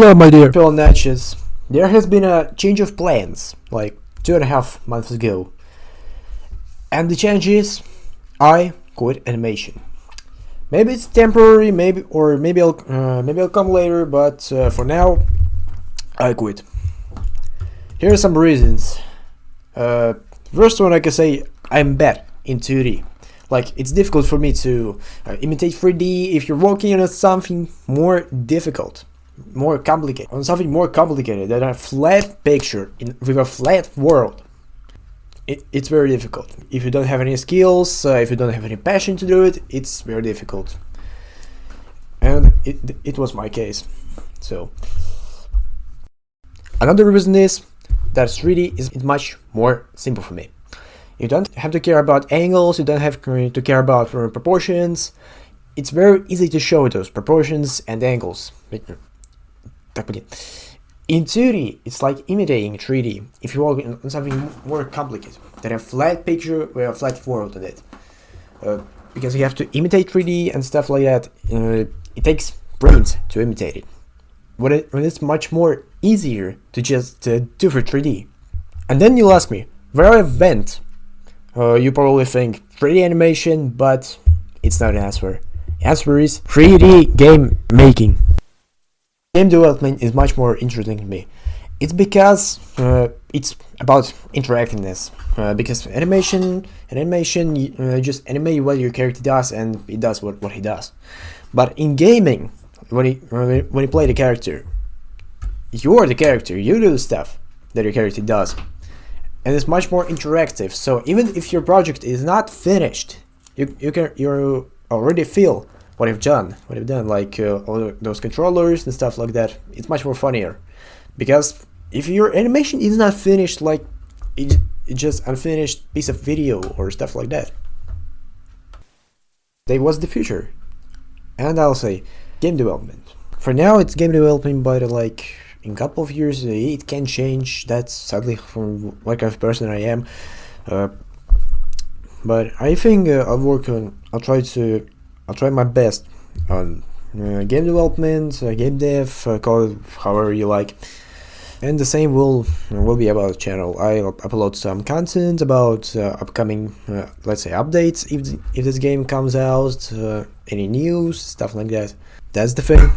Hello, my dear fellow Natchez. There has been a change of plans, like 2.5 months ago. And the change is, I quit animation. Maybe it's temporary, maybe I'll come later, but for now, I quit. Here are some reasons. First one, I can say I'm bad in 2D. Like, it's difficult for me to imitate 3D if you're working on something more difficult, more complicated than a flat picture with a flat world. It's very difficult. If you don't have any skills, if you don't have any passion to do it, it's very difficult. And it was my case. So, another reason is that 3D is much more simple for me. You don't have to care about angles, you don't have to care about proportions. It's very easy to show those proportions and angles. In 2D, it's like imitating 3D if you work on something more complicated than a flat picture with a flat world in it. Because you have to imitate 3D and stuff like that, it takes brains to imitate it. When it's much more easier to just do for 3D. And then you'll ask me, where I went? You probably think 3D animation, but it's not an answer. The answer is 3D game making. Game development is much more interesting to me. It's because it's about interactiveness. Because animation, you just animate what your character does, and it does what he does. But in gaming, when you play the character, you're the character. You do the stuff that your character does, and it's much more interactive. So even if your project is not finished, you already feel what you've done, like all those controllers and stuff like that. It's much more funnier, because if your animation is not finished, like it's just unfinished piece of video or stuff like that. That was the future, and I'll say game development. For now, it's game development, but like in a couple of years, it can change. That's sadly from what kind of person I am. But I think I'll try my best on game development, game dev, call it however you like. And the same will be about the channel. I'll upload some content about upcoming, let's say, updates if this game comes out, any news, stuff like that. That's the thing.